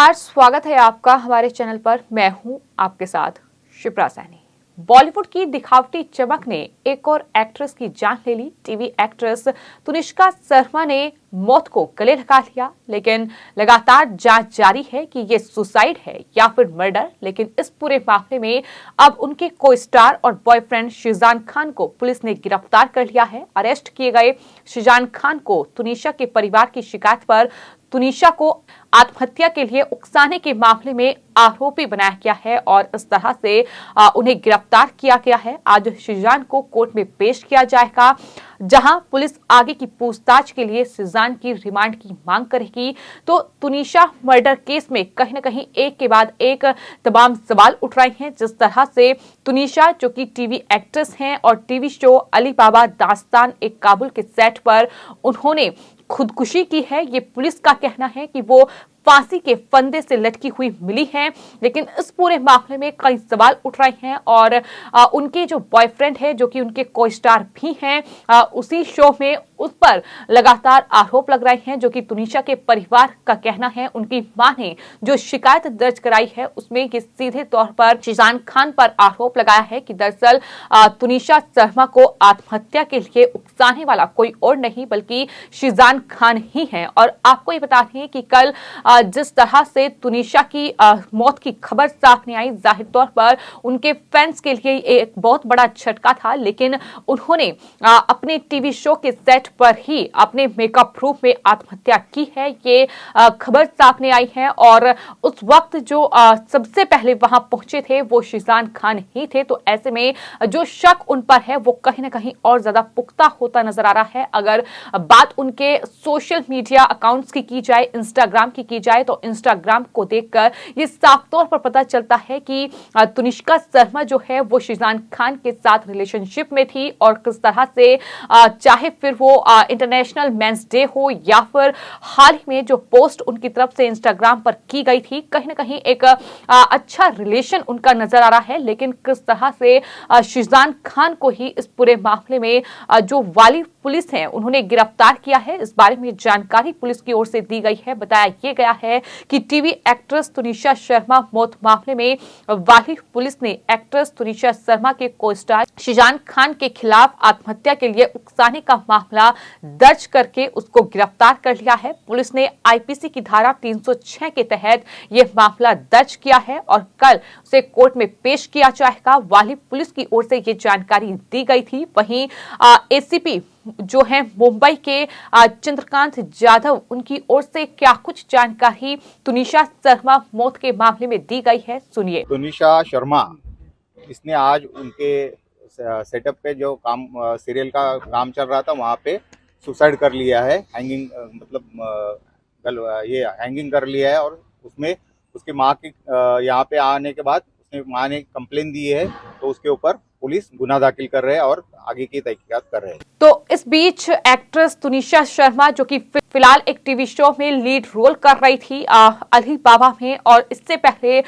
नमस्कार, स्वागत है आपका हमारे चैनल पर। मैं हूं आपके साथ शिप्रा सैनी। बॉलीवुड की दिखावटी चमक ने एक और एक्ट्रेस की जान ले ली। टीवी एक्ट्रेस तुनिष्का शर्मा ने मौत को गले लगा लिया, लेकिन लगातार जांच जारी है कि ये सुसाइड है या फिर मर्डर। लेकिन इस पूरे मामले में अब उनके को स्टार और बॉयफ्रेंड शिजान खान को पुलिस ने गिरफ्तार कर लिया है। अरेस्ट किए गए शिजान खान को तुनिशा के परिवार की शिकायत पर तुनिशा को आत्महत्या के लिए उकसाने के मामले में आरोपी बनाया गया है और इस तरह से उन्हें गिरफ्तार किया गया है। आज शिजान को कोर्ट में पेश किया जाएगा, जहां पुलिस आगे की पूछताछ के लिए शिजान की रिमांड की मांग करेगी। तो तुनिशा मर्डर केस में कहीं न कहीं एक के बाद एक तमाम सवाल उठ रहे हैं। जिस तरह से तुनिशा, जो कि टीवी एक्ट्रेस हैं और टीवी शो अली बाबा दास्तान एक काबुल के सेट पर उन्होंने खुदकुशी की है, ये पुलिस का कहना है कि वो फांसी के फंदे से लटकी हुई मिली है। लेकिन इस पूरे मामले में कई सवाल उठ रहे हैं और उनके जो बॉयफ्रेंड है, जो कि उनके को स्टार भी हैं उसी शो में, उस पर लगातार आरोप लग रहे हैं। जो कि तुनिशा के परिवार का कहना है, उनकी मां ने जो शिकायत दर्ज कराई है उसमें ये सीधे तौर पर शिजान खान पर आरोप लगाया है कि दरअसल तुनिशा शर्मा को आत्महत्या के लिए उकसाने वाला कोई और नहीं बल्कि शिजान खान ही है। और आपको ये बता दें कि कल जिस तरह से तुनिशा की मौत की खबर सामने आई, जाहिर तौर पर उनके फैंस के लिए एक बहुत बड़ा झटका था। लेकिन उन्होंने अपने टीवी शो के सेट पर ही अपने मेकअप प्रूफ में आत्महत्या की है, ये खबर सामने आई है। और उस वक्त जो सबसे पहले वहां पहुंचे थे वो शिजान खान ही थे। तो ऐसे में जो शक उन पर है वो कहीं ना कहीं और ज्यादा पुख्ता होता नजर आ रहा है। अगर बात उनके सोशल मीडिया अकाउंट्स की जाए, इंस्टाग्राम की जाए, तो इंस्टाग्राम को देखकर ये साफ तौर पर पता चलता है कि तुनिष्का शर्मा जो है वो शिजान खान के साथ रिलेशनशिप में थी। और किस तरह से चाहे फिर वो इंटरनेशनल मेंस डे हो या फिर हाल ही में जो पोस्ट उनकी तरफ से इंस्टाग्राम पर की गई थी, कहीं ना कहीं एक अच्छा रिलेशन उनका नजर आ रहा है। लेकिन किस तरह से शिजान खान को ही इस पूरे मामले में जो वाली पुलिस है उन्होंने गिरफ्तार किया है, इस बारे में जानकारी पुलिस की ओर से दी गई है। बताया यह गया है कि टीवी एक्ट्रेस तुनिशा शर्मा मौत मामले में वाली पुलिस ने एक्ट्रेस तुनिशा शर्मा के को स्टार शिजान खान के खिलाफ आत्महत्या के लिए उकसाने का मामला दर्ज करके उसको गिरफ्तार कर लिया है। पुलिस ने आईपीसी की धारा 306 के तहत यह मामला दर्ज किया है और कल उसे कोर्ट में पेश किया जाएगा। वाली पुलिस की ओर से यह जानकारी दी गई थी। वहीं एसीपी जो है मुंबई के चंद्रकांत जाधव, उनकी ओर से क्या कुछ जानकारी तुनिशा शर्मा मौत के मामले में दी गई है, सुनिए। तुनिशा शर्मा, इसने आज उनके सेटअप पे जो काम सीरियल का काम चल रहा था वहाँ पे सुसाइड कर लिया है। हैंगिंग ये हैंगिंग कर लिया है। और उसमें उसकी माँ की यहाँ पे आने के बाद उसने माँ ने कंप्लेन दी है, तो उसके ऊपर पुलिस गुना दाखिल कर रहे हैं और आगे की तहकीकात कर रहे हैं। तो इस बीच एक्ट्रेस तुनिशा शर्मा, जो कि फिलहाल एक टीवी शो में लीड रोल कर रही थी अली बाबा में, और इससे पहले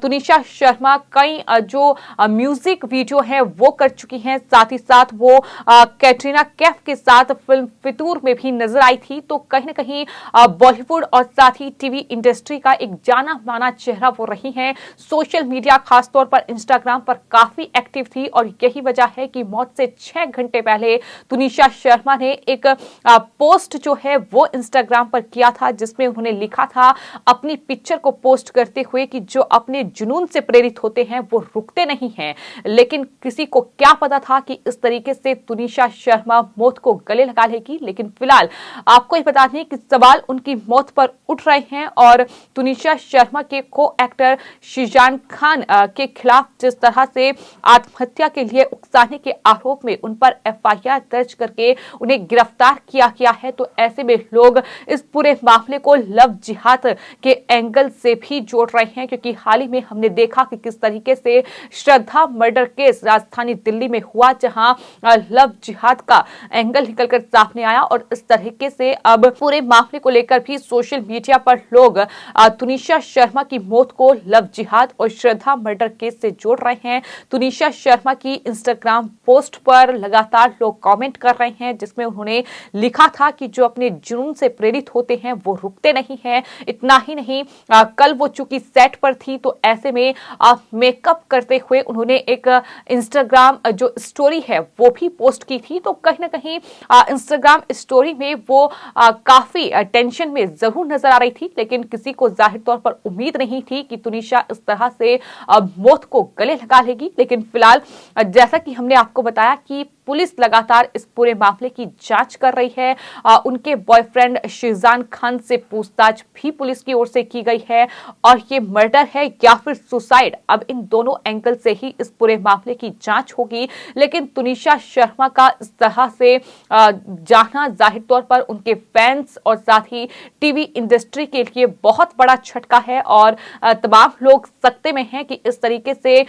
तुनिशा शर्मा कई जो म्यूजिक वीडियो है वो कर चुकी हैं। साथ ही साथ वो कैटरीना कैफ के साथ फिल्म फितूर में भी नजर आई थी। तो कहीं ना कहीं बॉलीवुड और साथ ही टीवी इंडस्ट्री का एक जाना माना चेहरा वो रही हैं। सोशल मीडिया, खासतौर पर इंस्टाग्राम पर काफी एक्टिव थी और यही वजह है कि मौत से 6 घंटे पहले तुनिशा शर्मा ने एक पोस्ट जो है वो इंस्टाग्राम पर किया था, जिसमें उन्होंने लिखा था अपनी पिक्चर को पोस्ट करते हुए कि जो अपने जुनून से प्रेरित होते हैं वो रुकते नहीं हैं। लेकिन किसी को क्या पता था कि इस तरीके से तुनिशा शर्मा मौत को गले लगा लेगी। लेकिन फिलहाल आपको ये बता दें कि सवाल उनकी मौत पर उठ रहे हैं और तुनिशा शर्मा के को एक्टर शिजान खान के खिलाफ जिस तरह से आत्महत्या के लिए उकसाने के आरोप में उन पर एफआईआर दर्ज करके उन्हें गिरफ्तार किया गया है। तो ऐसे में लोग इस पूरे मामले को लव जिहाद के एंगल से भी जोड़ रहे हैं, क्योंकि हाल ही में हमने देखा कि किस तरीके से श्रद्धा मर्डर केस राजधानी दिल्ली में हुआ, जहां लव जिहाद का एंगल निकलकर सामने आया। और इस तरीके से अब पूरे मामले को लेकर भी सोशल मीडिया पर लोग तुनिशा शर्मा की मौत को लव जिहाद और श्रद्धा मर्डर केस से जोड़ रहे हैं। तुनिशा शर्मा शर्मा की इंस्टाग्राम पोस्ट पर लगातार लोग कमेंट कर रहे हैं, जिसमें उन्होंने लिखा था कि जो अपने जुनून से प्रेरित होते हैं वो रुकते नहीं हैं। इतना ही नहीं, कल वो चूंकि सेट पर थी तो ऐसे में मेकअप करते हुए उन्होंने एक इंस्टाग्राम जो स्टोरी है वो भी पोस्ट की थी। तो कहीं ना कहीं इंस्टाग्राम स्टोरी में वो काफी टेंशन में जरूर नजर आ रही थी, लेकिन किसी को जाहिर तौर पर उम्मीद नहीं थी कि तुनिशा इस तरह से मौत को गले लगा लेगी। लेकिन फिलहाल जैसा कि हमने आपको बताया कि पुलिस लगातार इस पूरे मामले की जांच कर रही है। उनके बॉयफ्रेंड शिजान खान से पूछताछ भी पुलिस की ओर से की गई है और ये मर्डर है या फिर सुसाइड, अब इन दोनों एंगल से ही इस पूरे मामले की जांच होगी। लेकिन तुनिशा शर्मा का इस तरह से जाना जाहिर तौर पर उनके फैंस और साथ ही टीवी इंडस्ट्री के लिए बहुत बड़ा झटका है और तमाम लोग सकते में हैं कि इस तरीके से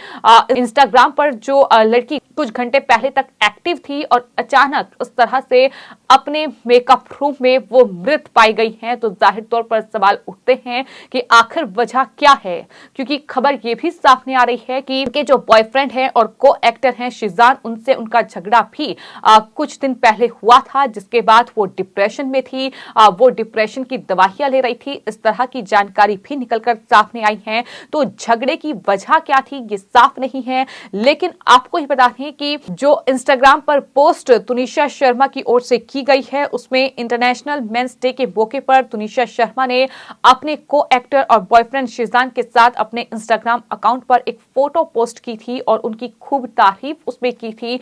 इंस्टाग्राम पर जो लड़की कुछ घंटे पहले तक एक्टिव थी और अचानक उस तरह से अपने मेकअप रूम में वो मृत पाई गई हैं, तो जाहिर तौर पर सवाल उठते हैं कि आखिर वजह क्या है। क्योंकि खबर ये भी सामने आ रही है कि उनके जो बॉयफ्रेंड हैं और को एक्टर हैं शिजान, उनसे उनका झगड़ा भी कुछ दिन पहले हुआ था, जिसके बाद वो डिप्रेशन में थी। वो डिप्रेशन की दवाइयां ले रही थी। इस तरह की जानकारी भी निकलकर सामने आई है। तो झगड़े की वजह क्या थी ये साफ नहीं है, लेकिन आपको ही बता दें कि जो इंस्टाग्राम पर पोस्ट तुनिशा शर्मा की ओर से की गई है उसमें इंटरनेशनल मेंस डे के मौके पर तुनिशा शर्मा ने अपने को एक्टर और बॉयफ्रेंड शिजान के साथ अपने इंस्टाग्राम अकाउंट पर एक फोटो पोस्ट की थी और उनकी खूब तारीफ उसमें की थी।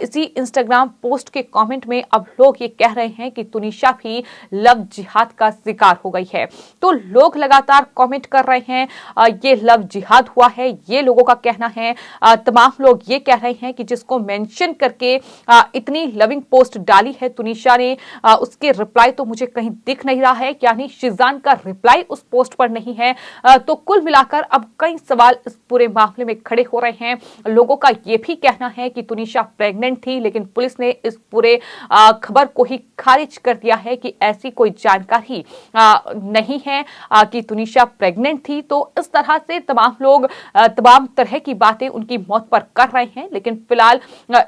इसी इंस्टाग्राम पोस्ट के कमेंट में अब लोग ये कह रहे हैं कि तुनिशा भी लव जिहाद का शिकार हो गई है। तो लोग लगातार कमेंट कर रहे हैं ये लव जिहाद हुआ है, ये लोगों का कहना है। तमाम लोग ये कह रहे हैं कि जिसको मेंशन करके इतनी लविंग पोस्ट डाली है तुनिशा ने, उसके रिप्लाई तो मुझे कहीं दिख नहीं रहा है, यानी शिजान का रिप्लाई उस पोस्ट पर नहीं है। तो कुल मिलाकर अब कई सवाल इस पूरे मामले में खड़े हो रहे हैं। लोगों का यह भी कहना है कि तुनिशा प्रेग्नेंट थी, लेकिन पुलिस ने इस पूरे खबर को ही खारिज कर दिया है कि ऐसी कोई जानकारी नहीं है कि तुनिशा प्रेग्नेंट थी। तो इस तरह से तमाम लोग तमाम तरह की बातें उनकी मौत पर कर रहे हैं, लेकिन फिलहाल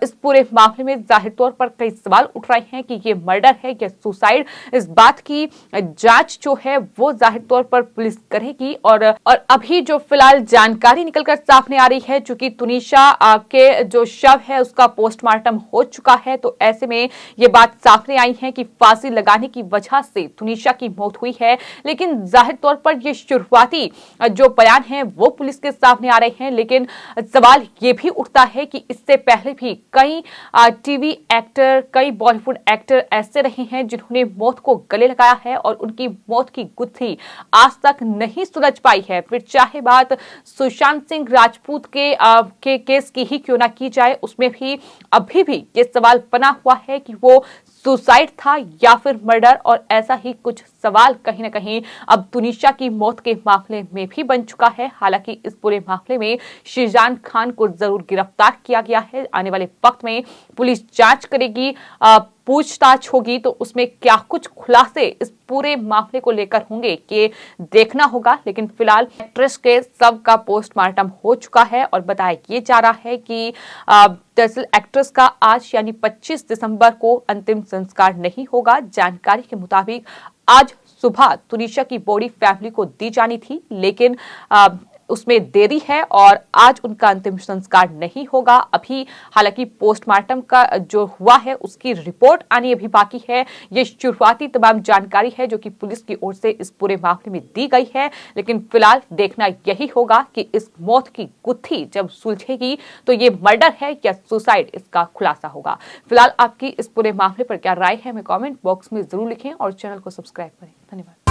इस पूरे मामले में जाहिर तौर पर कई सवाल उठ रहे हैं कि ये मर्डर है या सुसाइड। इस बात की जांच जो है वो जाहिर तौर पर पुलिस करेगी और अभी जो फिलहाल जानकारी निकलकर सामने आ रही है, चूंकि तुनिशा के जो शव है उसका पोस्टमार्टम हो चुका है, तो ऐसे में ये बात सामने आई है कि फांसी लगाने की वजह से तुनिशा की मौत हुई है। लेकिन जाहिर तौर पर ये शुरुआती जो बयान है वो पुलिस के सामने आ रहे हैं, लेकिन सवाल ये भी उठता है कि इससे पहले भी कई टीवी एक्टर, कई बॉलीवुड एक्टर ऐसे रहे हैं जिन्होंने मौत को गले लगाया है और उनकी मौत की गुत्थी आज तक नहीं सुलझ पाई है। फिर चाहे बात सुशांत सिंह राजपूत के केस की ही क्यों ना की जाए, उसमें भी अभी भी ये सवाल बना हुआ है कि वो सुसाइड था या फिर मर्डर, और ऐसा ही कुछ सवाल कहीं ना कहीं अब तुनिशा की मौत के मामले में भी बन चुका है। हालांकि इस पूरे मामले में शिजान खान को जरूर गिरफ्तार किया गया है। आने वाले वक्त में पुलिस जांच करेगी, पूछताछ होगी, तो उसमें क्या कुछ खुलासे इस पूरे मामले को लेकर होंगे कि देखना होगा। लेकिन फिलहाल एक्ट्रेस के शव का पोस्टमार्टम हो चुका है और बताया ये जा रहा है कि दरअसल एक्ट्रेस का आज यानी 25 दिसंबर को अंतिम संस्कार नहीं होगा। जानकारी के मुताबिक आज सुबह तुनिशा की बॉडी फैमिली को दी जानी थी, लेकिन उसमें देरी है और आज उनका अंतिम संस्कार नहीं होगा। अभी हालांकि पोस्टमार्टम का जो हुआ है उसकी रिपोर्ट आनी अभी बाकी है। ये शुरुआती तमाम जानकारी है जो कि पुलिस की ओर से इस पूरे मामले में दी गई है, लेकिन फिलहाल देखना यही होगा कि इस मौत की गुत्थी जब सुलझेगी तो ये मर्डर है या सुसाइड, इसका खुलासा होगा। फिलहाल आपकी इस पूरे मामले पर क्या राय है हमें कमेंट बॉक्स में जरूर लिखें और चैनल को सब्सक्राइब करें। धन्यवाद।